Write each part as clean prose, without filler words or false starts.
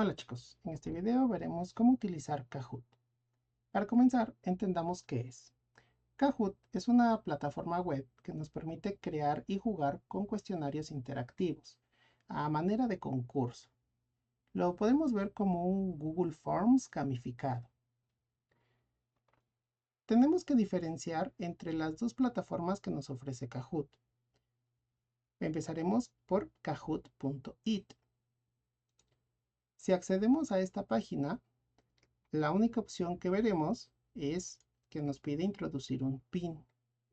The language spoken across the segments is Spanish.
Hola chicos, en este video veremos cómo utilizar Kahoot. Para comenzar, entendamos qué es. Kahoot es una plataforma web que nos permite crear y jugar con cuestionarios interactivos, a manera de concurso. Lo podemos ver como un Google Forms gamificado. Tenemos que diferenciar entre las dos plataformas que nos ofrece Kahoot. Empezaremos por kahoot.it. Si accedemos a esta página, la única opción que veremos es que nos pide introducir un PIN,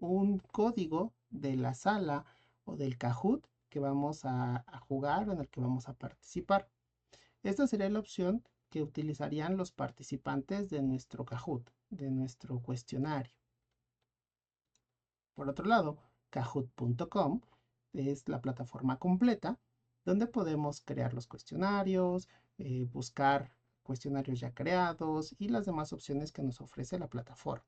un código de la sala o del Kahoot que vamos a jugar o en el que vamos a participar. Esta sería la opción que utilizarían los participantes de nuestro Kahoot, de nuestro cuestionario. Por otro lado, kahoot.com es la plataforma completa donde podemos crear los cuestionarios, buscar cuestionarios ya creados y las demás opciones que nos ofrece la plataforma.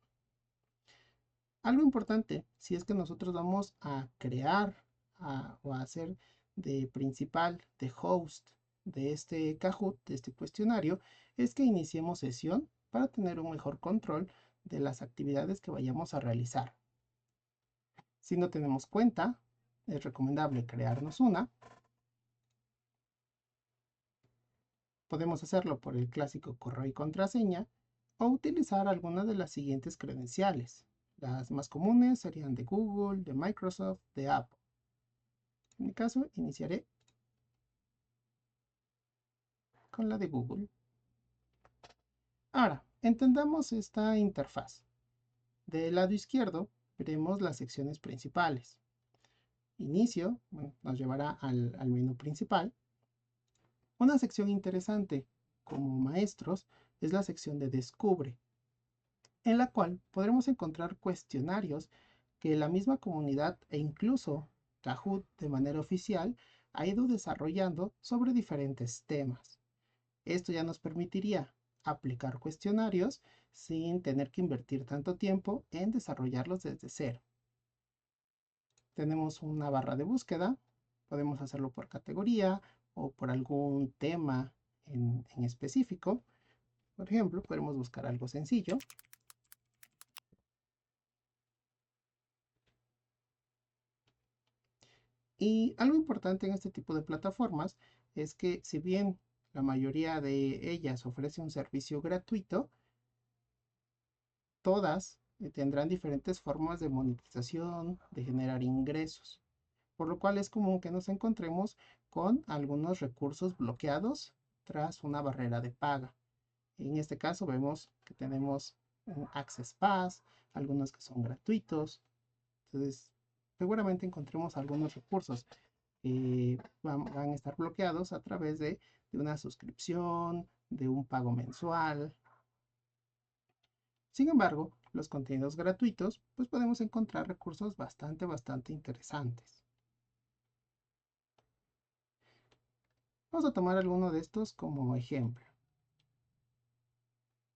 Algo importante, si es que nosotros vamos a crear o a hacer de principal, de host de este Kahoot, de este cuestionario, es que iniciemos sesión para tener un mejor control de las actividades que vayamos a realizar. Si no tenemos cuenta, es recomendable crearnos una. Podemos hacerlo por el clásico correo y contraseña o utilizar alguna de las siguientes credenciales. Las más comunes serían de Google, de Microsoft, de Apple. En mi caso, iniciaré con la de Google. Ahora, entendamos esta interfaz. Del lado izquierdo veremos las secciones principales. Inicio, bueno, nos llevará al menú principal. Una sección interesante como maestros es la sección de Descubre, en la cual podremos encontrar cuestionarios que la misma comunidad e incluso Kahoot de manera oficial ha ido desarrollando sobre diferentes temas. Esto ya nos permitiría aplicar cuestionarios sin tener que invertir tanto tiempo en desarrollarlos desde cero. Tenemos una barra de búsqueda, podemos hacerlo por categoría o por algún tema en específico. Por ejemplo, podemos buscar algo sencillo. Y algo importante en este tipo de plataformas es que si bien la mayoría de ellas ofrece un servicio gratuito, todas tendrán diferentes formas de monetización, de generar ingresos, por lo cual es común que nos encontremos con algunos recursos bloqueados tras una barrera de paga. En este caso vemos que tenemos un Access Pass, algunos que son gratuitos, entonces seguramente encontremos algunos recursos que van a estar bloqueados a través de una suscripción, de un pago mensual. Sin embargo, los contenidos gratuitos, pues podemos encontrar recursos bastante interesantes. Vamos a tomar alguno de estos como ejemplo.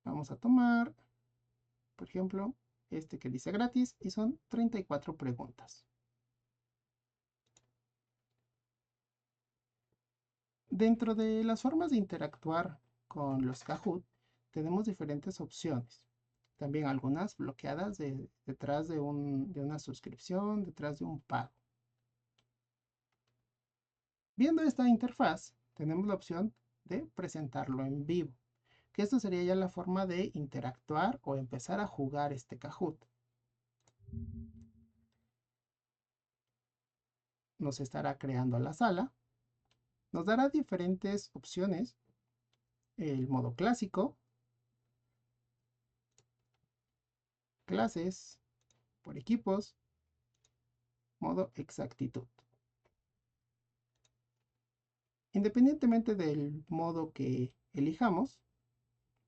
Vamos a tomar, por ejemplo, este que dice gratis y son 34 preguntas. Dentro de las formas de interactuar con los Kahoot, tenemos diferentes opciones. También algunas bloqueadas detrás de una suscripción, detrás de un pago. Viendo esta interfaz, tenemos la opción de presentarlo en vivo, que esto sería ya la forma de interactuar o empezar a jugar este Kahoot. Nos estará creando la sala, nos dará diferentes opciones, el modo clásico, clases, por equipos, modo exactitud. Independientemente del modo que elijamos,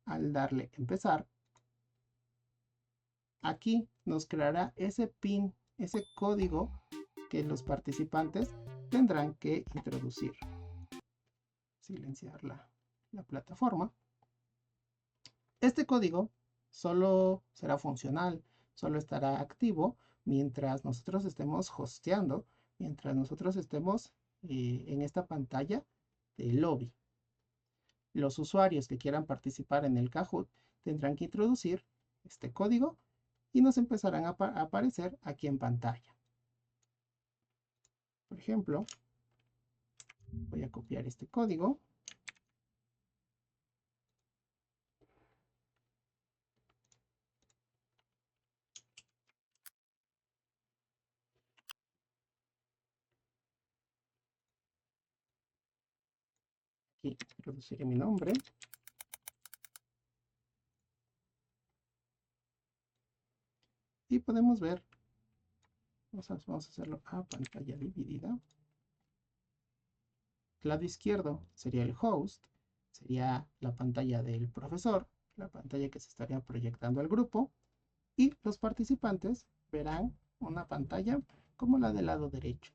al darle empezar, aquí nos creará ese PIN, ese código que los participantes tendrán que introducir. Silenciar la plataforma. Este código solo será funcional, solo estará activo mientras nosotros estemos hosteando, mientras nosotros estemos en esta pantalla de lobby. Los usuarios que quieran participar en el Kahoot tendrán que introducir este código y nos empezarán a aparecer aquí en pantalla. Por ejemplo, voy a copiar este código. Aquí introduciré mi nombre. Y podemos ver, vamos a hacerlo a pantalla dividida. El lado izquierdo sería el host, sería la pantalla del profesor, la pantalla que se estaría proyectando al grupo, y los participantes verán una pantalla como la del lado derecho.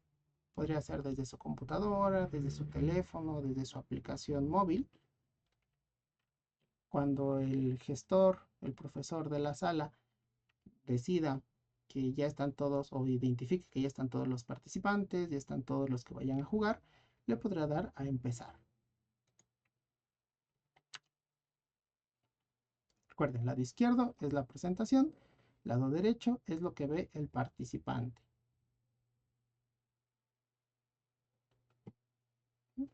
Podría ser desde su computadora, desde su teléfono, desde su aplicación móvil. Cuando el gestor, el profesor de la sala, decida que ya están todos o identifique que ya están todos los participantes, ya están todos los que vayan a jugar, le podrá dar a empezar. Recuerden, lado izquierdo es la presentación, lado derecho es lo que ve el participante.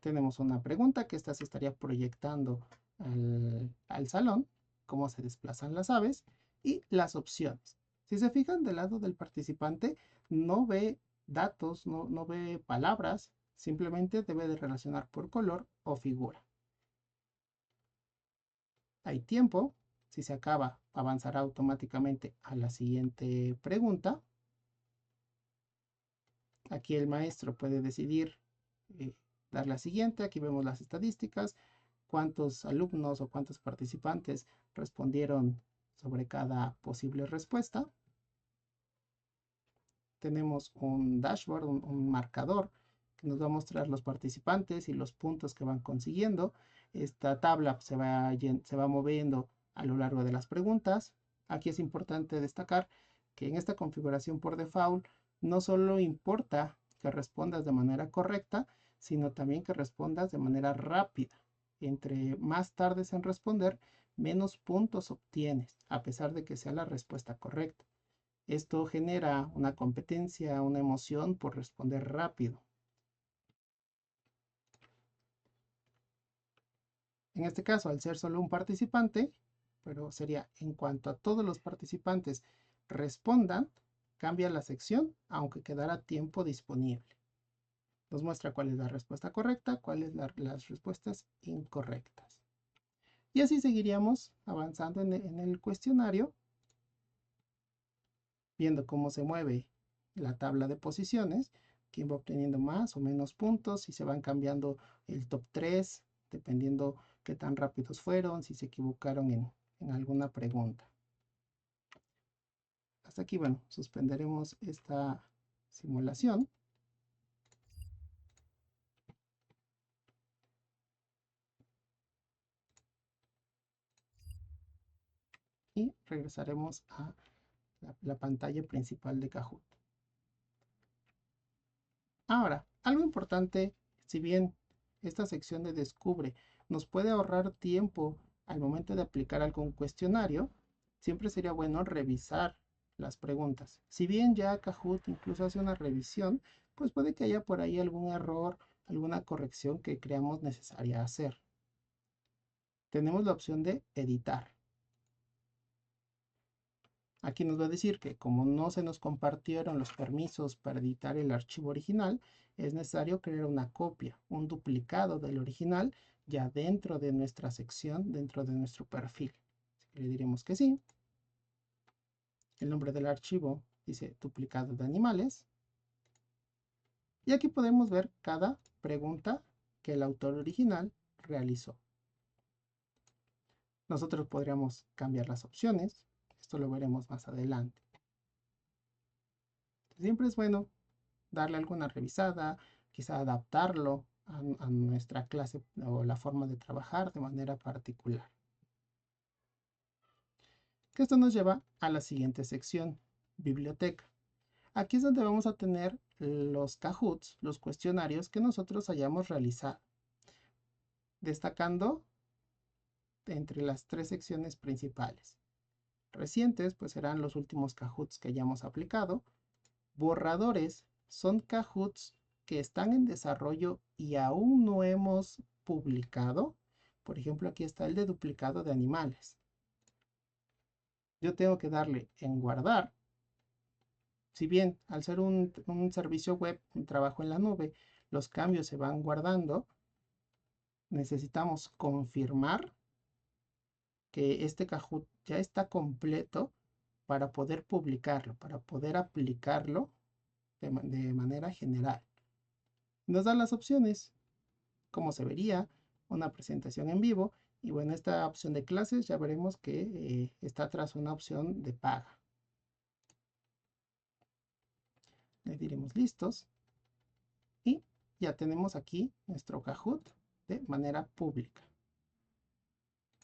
Tenemos una pregunta que esta se estaría proyectando al salón, cómo se desplazan las aves y las opciones. Si se fijan del lado del participante, no ve datos, no ve palabras, simplemente debe de relacionar por color o figura. Hay tiempo, si se acaba, avanzará automáticamente a la siguiente pregunta. Aquí el maestro puede decidir dar la siguiente. Aquí vemos las estadísticas, cuántos alumnos o cuántos participantes respondieron sobre cada posible respuesta. Tenemos un dashboard, un marcador que nos va a mostrar los participantes y los puntos que van consiguiendo. Esta tabla se va moviendo a lo largo de las preguntas. Aquí es importante destacar que en esta configuración por default no solo importa que respondas de manera correcta, sino también que respondas de manera rápida. Entre más tardes en responder, menos puntos obtienes, a pesar de que sea la respuesta correcta. Esto genera una competencia, una emoción por responder rápido. En este caso, al ser solo un participante, pero sería en cuanto a todos los participantes respondan, cambia la sección, aunque quedara tiempo disponible. Nos muestra cuál es la respuesta correcta, cuáles las respuestas incorrectas. Y así seguiríamos avanzando en el cuestionario, viendo cómo se mueve la tabla de posiciones, quién va obteniendo más o menos puntos, si se van cambiando el top 3, dependiendo qué tan rápidos fueron, si se equivocaron en alguna pregunta. Hasta aquí, bueno, suspenderemos esta simulación. Y regresaremos a la pantalla principal de Kahoot. Ahora, algo importante, si bien esta sección de Descubre nos puede ahorrar tiempo al momento de aplicar algún cuestionario, siempre sería bueno revisar las preguntas. Si bien ya Kahoot incluso hace una revisión, pues puede que haya por ahí algún error, alguna corrección que creamos necesaria hacer. Tenemos la opción de editar. Aquí nos va a decir que como no se nos compartieron los permisos para editar el archivo original, es necesario crear una copia, un duplicado del original ya dentro de nuestra sección, dentro de nuestro perfil. Así que le diremos que sí. El nombre del archivo dice duplicado de animales. Y aquí podemos ver cada pregunta que el autor original realizó. Nosotros podríamos cambiar las opciones. Esto lo veremos más adelante. Siempre es bueno darle alguna revisada, quizá adaptarlo a nuestra clase o la forma de trabajar de manera particular. Que esto nos lleva a la siguiente sección, biblioteca. Aquí es donde vamos a tener los Kahoots, los cuestionarios que nosotros hayamos realizado, destacando entre las tres secciones principales. Recientes, pues serán los últimos Kahoots que hayamos aplicado. Borradores son Kahoots que están en desarrollo y aún no hemos publicado. Por ejemplo, aquí está el de duplicado de animales. Yo tengo que darle en guardar. Si bien al ser un servicio web, un trabajo en la nube, los cambios se van guardando, necesitamos confirmar que este Kahoot ya está completo para poder publicarlo, para poder aplicarlo de manera general. Nos da las opciones, cómo se vería, una presentación en vivo, y bueno, esta opción de clases ya veremos que está tras una opción de paga. Le diremos listos y ya tenemos aquí nuestro Kahoot de manera pública.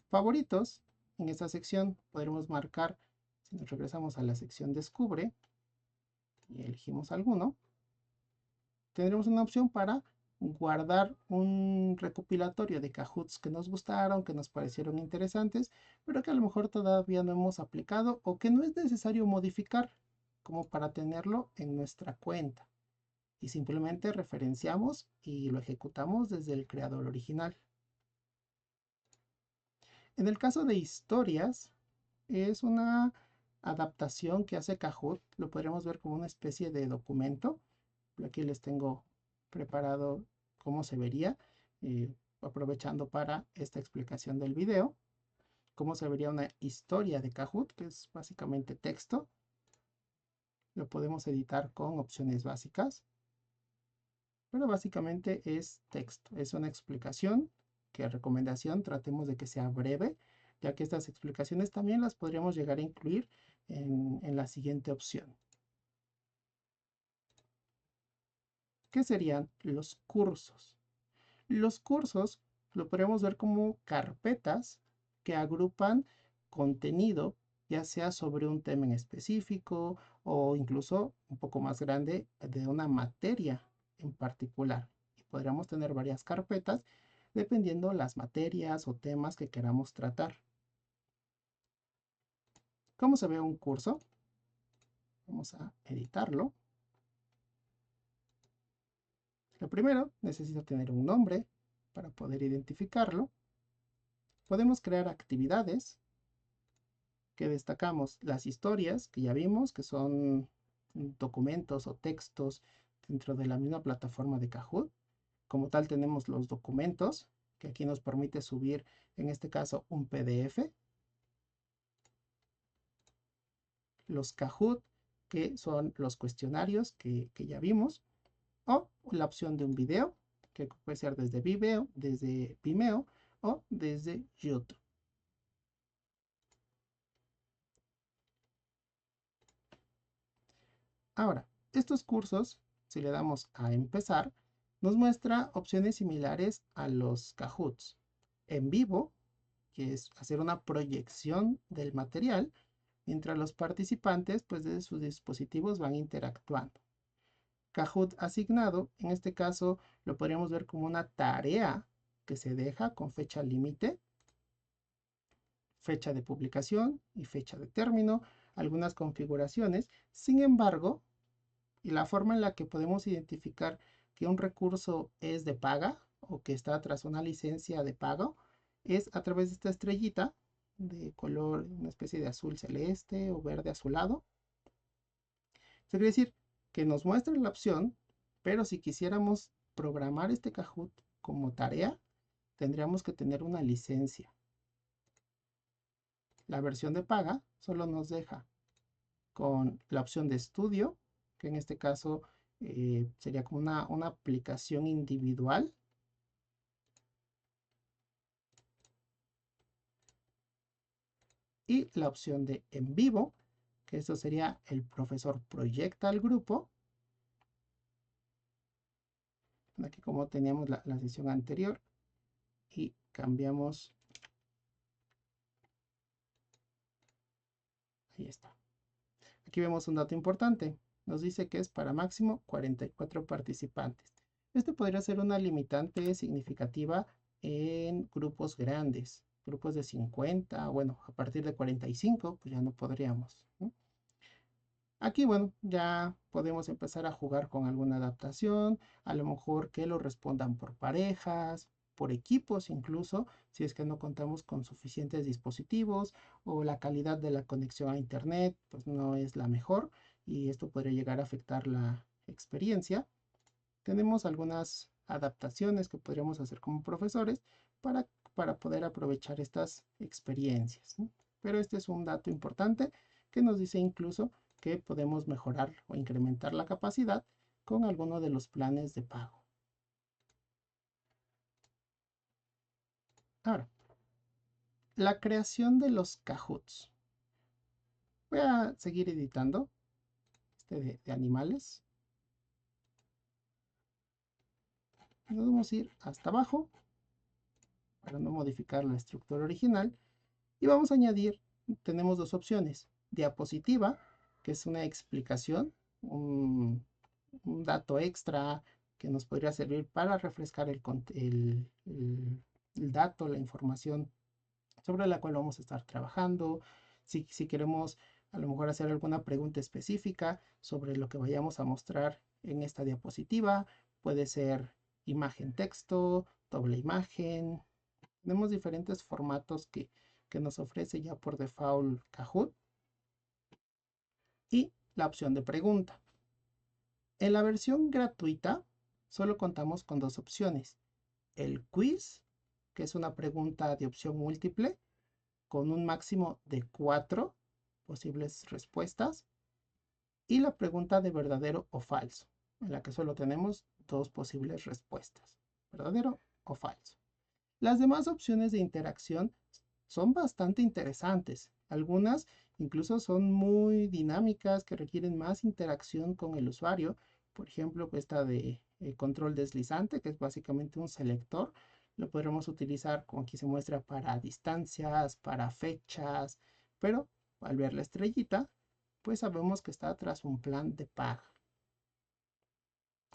Favoritos, en esta sección podremos marcar, si nos regresamos a la sección descubre y elegimos alguno, tendremos una opción para guardar un recopilatorio de Kahoots que nos gustaron, que nos parecieron interesantes, pero que a lo mejor todavía no hemos aplicado o que no es necesario modificar, como para tenerlo en nuestra cuenta. Y simplemente referenciamos y lo ejecutamos desde el creador original. En el caso de historias, es una adaptación que hace Kahoot. Lo podríamos ver como una especie de documento. Aquí les tengo preparado cómo se vería, aprovechando para esta explicación del video. Cómo se vería una historia de Kahoot, que es básicamente texto. Lo podemos editar con opciones básicas, pero básicamente es texto. Es una explicación que, recomendación, tratemos de que sea breve, ya que estas explicaciones también las podríamos llegar a incluir en la siguiente opción. ¿Qué serían los cursos? Los cursos lo podemos ver como carpetas que agrupan contenido, ya sea sobre un tema en específico o incluso un poco más grande de una materia en particular. Y podríamos tener varias carpetas dependiendo las materias o temas que queramos tratar. ¿Cómo se ve un curso? Vamos a editarlo. Lo primero, necesita tener un nombre para poder identificarlo. Podemos crear actividades que destacamos las historias que ya vimos, que son documentos o textos dentro de la misma plataforma de Kahoot. Como tal tenemos los documentos, que aquí nos permite subir, en este caso, un PDF. Los Kahoot, que son los cuestionarios que ya vimos. O la opción de un video, que puede ser desde Vimeo o desde YouTube. Ahora, estos cursos, si le damos a empezar, nos muestra opciones similares a los Kahoots. En vivo, que es hacer una proyección del material, mientras los participantes, pues desde sus dispositivos van interactuando. Kahoot asignado, en este caso lo podríamos ver como una tarea que se deja con fecha límite, fecha de publicación y fecha de término, algunas configuraciones. Sin embargo, y la forma en la que podemos identificar que un recurso es de paga o que está tras una licencia de pago es a través de esta estrellita de color, una especie de azul celeste o verde azulado. Eso quiere decir que nos muestra la opción, pero si quisiéramos programar este Kahoot como tarea, tendríamos que tener una licencia. La versión de paga solo nos deja con la opción de estudio, que en este caso sería como una aplicación individual. Y la opción de en vivo, que esto sería el profesor proyecta al grupo. Aquí como teníamos la sesión anterior y cambiamos. Ahí está. Aquí vemos un dato importante. Nos dice que es para máximo 44 participantes. Este podría ser una limitante significativa en grupos grandes. grupos de 50, bueno, a partir de 45, pues ya no podríamos, ¿no? Aquí, bueno, ya podemos empezar a jugar con alguna adaptación, a lo mejor que lo respondan por parejas, por equipos incluso, si es que no contamos con suficientes dispositivos o la calidad de la conexión a internet, pues no es la mejor y esto podría llegar a afectar la experiencia. Tenemos algunas adaptaciones que podríamos hacer como profesores para, para poder aprovechar estas experiencias, ¿no? Pero este es un dato importante que nos dice incluso que podemos mejorar o incrementar la capacidad con alguno de los planes de pago. Ahora, la creación de los Kahoots. Voy a seguir editando este de animales. Nos vamos a ir hasta abajo para no modificar la estructura original. Y vamos a añadir, tenemos dos opciones. Diapositiva, que es una explicación, un dato extra que nos podría servir para refrescar el dato, la información sobre la cual vamos a estar trabajando. Si queremos a lo mejor hacer alguna pregunta específica sobre lo que vayamos a mostrar en esta diapositiva, puede ser imagen texto, doble imagen. Tenemos diferentes formatos que nos ofrece ya por default Kahoot y la opción de pregunta. En la versión gratuita solo contamos con dos opciones. El quiz, que es una pregunta de opción múltiple con un máximo de 4 posibles respuestas, y la pregunta de verdadero o falso, en la que solo tenemos dos posibles respuestas, verdadero o falso. Las demás opciones de interacción son bastante interesantes. Algunas incluso son muy dinámicas que requieren más interacción con el usuario. Por ejemplo, esta de control deslizante, que es básicamente un selector. Lo podremos utilizar, como aquí se muestra, para distancias, para fechas, pero al ver la estrellita, pues sabemos que está tras un plan de paga.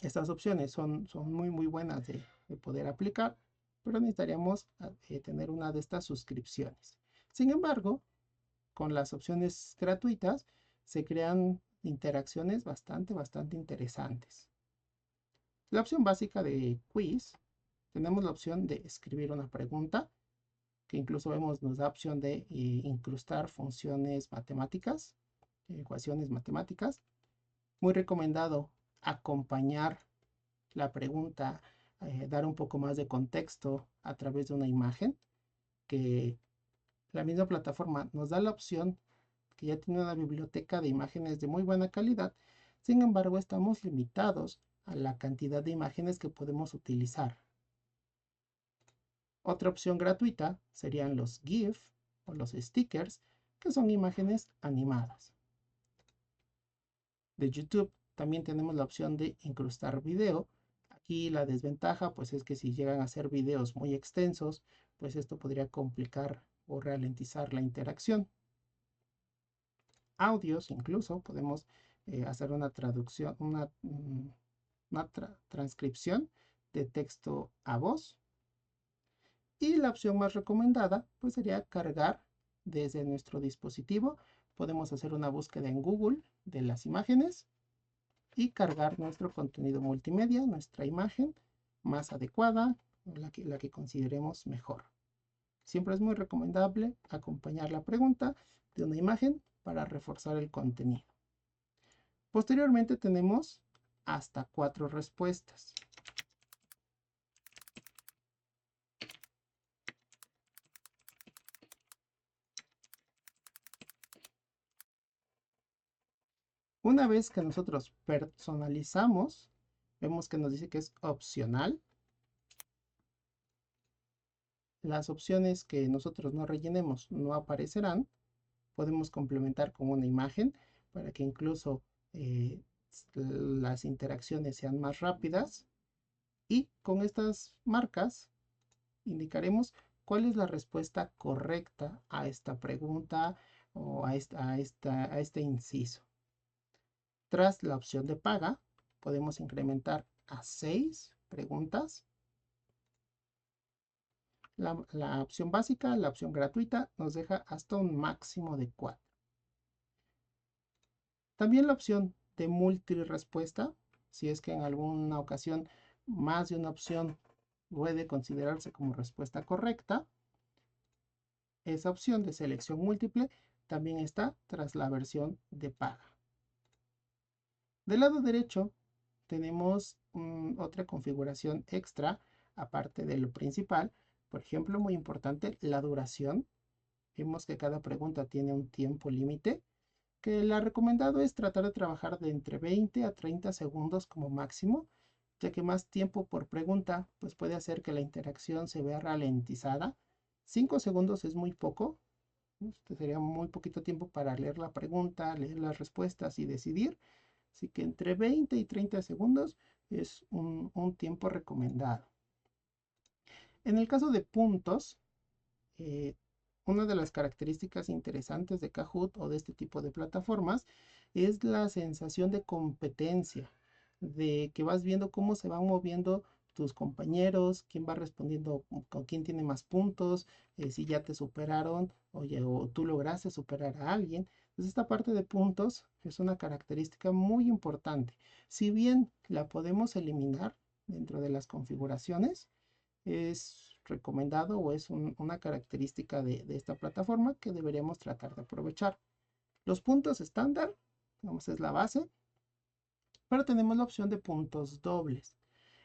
Estas opciones son muy buenas de poder aplicar, pero necesitaríamos tener una de estas suscripciones. Sin embargo, con las opciones gratuitas se crean interacciones bastante interesantes. La opción básica de quiz, tenemos la opción de escribir una pregunta, que incluso vemos nos da opción de incrustar funciones matemáticas, ecuaciones matemáticas. Muy recomendado acompañar la pregunta, dar un poco más de contexto a través de una imagen, que la misma plataforma nos da la opción, que ya tiene una biblioteca de imágenes de muy buena calidad. Sin embargo, estamos limitados a la cantidad de imágenes que podemos utilizar. Otra opción gratuita serían los GIF o los stickers, que son imágenes animadas. De YouTube también tenemos la opción de incrustar video. Aquí la desventaja pues es que si llegan a ser videos muy extensos, pues esto podría complicar o ralentizar la interacción. Audios incluso podemos hacer una traducción, transcripción de texto a voz. Y la opción más recomendada pues sería cargar desde nuestro dispositivo. Podemos hacer una búsqueda en Google de las imágenes y cargar nuestro contenido multimedia, nuestra imagen más adecuada, la que consideremos mejor. Siempre es muy recomendable acompañar la pregunta de una imagen para reforzar el contenido. Posteriormente tenemos hasta 4 respuestas. Una vez que nosotros personalizamos, vemos que nos dice que es opcional. Las opciones que nosotros no rellenemos no aparecerán. Podemos complementar con una imagen para que incluso las interacciones sean más rápidas. Y con estas marcas indicaremos cuál es la respuesta correcta a esta pregunta o a este inciso. Tras la opción de paga, podemos incrementar a 6 preguntas. La opción básica, la opción gratuita, nos deja hasta un máximo de 4. También la opción de multirespuesta, si es que en alguna ocasión más de una opción puede considerarse como respuesta correcta, esa opción de selección múltiple también está tras la versión de paga. Del lado derecho tenemos otra configuración extra, aparte de lo principal. Por ejemplo, muy importante, la duración. Vemos que cada pregunta tiene un tiempo límite, que la recomendado es tratar de trabajar de entre 20 a 30 segundos como máximo, ya que más tiempo por pregunta pues puede hacer que la interacción se vea ralentizada. 5 segundos es muy poco, sería muy poquito tiempo para leer la pregunta, leer las respuestas y decidir. Así que entre 20 y 30 segundos es un tiempo recomendado. En el caso de puntos, eh, una de las características interesantes de Kahoot o de este tipo de plataformas es la sensación de competencia, de que vas viendo cómo se van moviendo tus compañeros, quién va respondiendo con quién tiene más puntos, si ya te superaron o tú lograste superar a alguien. Entonces esta parte de puntos es una característica muy importante. Si bien la podemos eliminar dentro de las configuraciones, es recomendado o es una característica de esta plataforma que deberíamos tratar de aprovechar. Los puntos estándar, digamos, es la base, pero tenemos la opción de puntos dobles.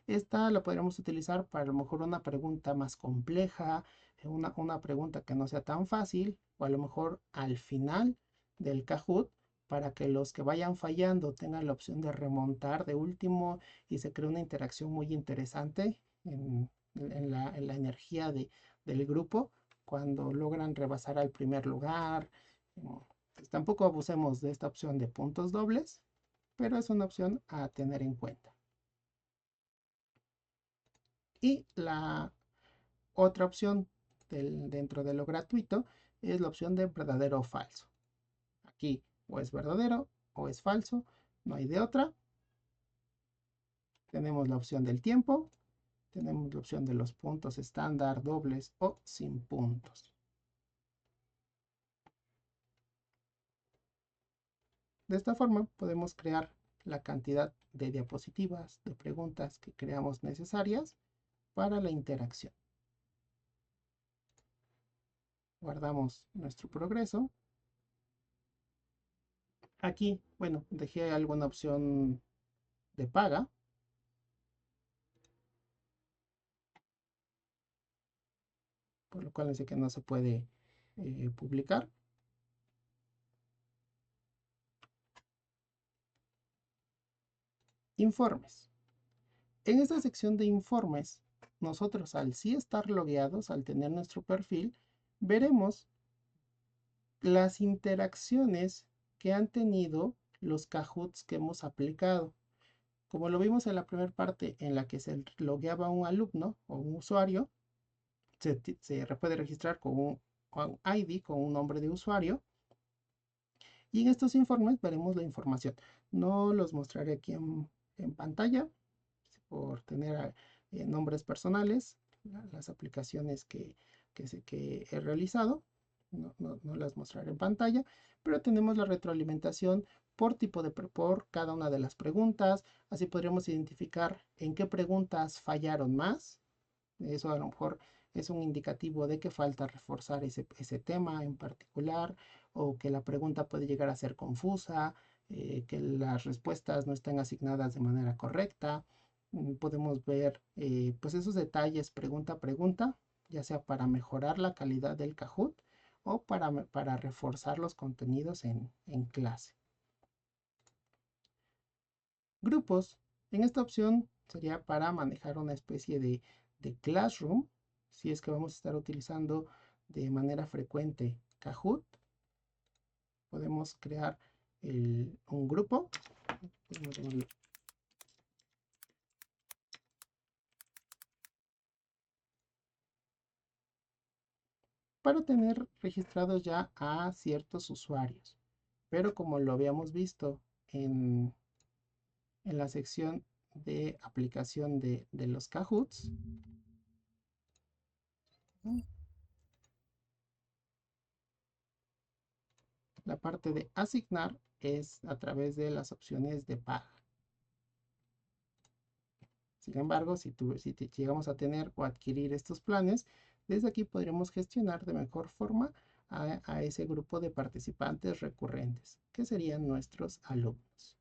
Esta la podríamos utilizar para a lo mejor una pregunta más compleja, una pregunta que no sea tan fácil, o a lo mejor al final del Kahoot, para que los que vayan fallando tengan la opción de remontar de último y se cree una interacción muy interesante en la energía del grupo cuando logran rebasar al primer lugar. Pues tampoco abusemos de esta opción de puntos dobles, pero es una opción a tener en cuenta. Y la otra opción dentro de lo gratuito es la opción de verdadero o falso. Aquí o es verdadero o es falso, no hay de otra. Tenemos la opción del tiempo, tenemos la opción de los puntos estándar, dobles o sin puntos. De esta forma podemos crear la cantidad de diapositivas, de preguntas que creamos necesarias para la interacción. Guardamos nuestro progreso. Aquí, bueno, dejé alguna opción de paga, por lo cual dice que no se puede publicar. Informes. En esta sección de informes, nosotros al sí estar logueados, al tener nuestro perfil, veremos las interacciones que han tenido los Kahoots que hemos aplicado. Como lo vimos en la primera parte en la que se logueaba un alumno o un usuario, se puede registrar con un ID, con un nombre de usuario. Y en estos informes veremos la información. No los mostraré aquí en pantalla por tener nombres personales, las aplicaciones que he realizado. No las mostraré en pantalla, pero tenemos la retroalimentación por tipo por cada una de las preguntas. Así podríamos identificar en qué preguntas fallaron más. Eso a lo mejor es un indicativo de que falta reforzar ese tema en particular, o que la pregunta puede llegar a ser confusa, que las respuestas no están asignadas de manera correcta. Podemos ver pues esos detalles pregunta a pregunta, ya sea para mejorar la calidad del Kahoot o para reforzar los contenidos en clase. Grupos. En esta opción sería para manejar una especie de classroom, si es que vamos a estar utilizando de manera frecuente Kahoot. Podemos crear un grupo. Para tener registrados ya a ciertos usuarios. Pero como lo habíamos visto en la sección de aplicación de los Kahoots, La parte de asignar es a través de las opciones de paga. Sin embargo, si llegamos a tener o adquirir estos planes, desde aquí podremos gestionar de mejor forma a ese grupo de participantes recurrentes, que serían nuestros alumnos.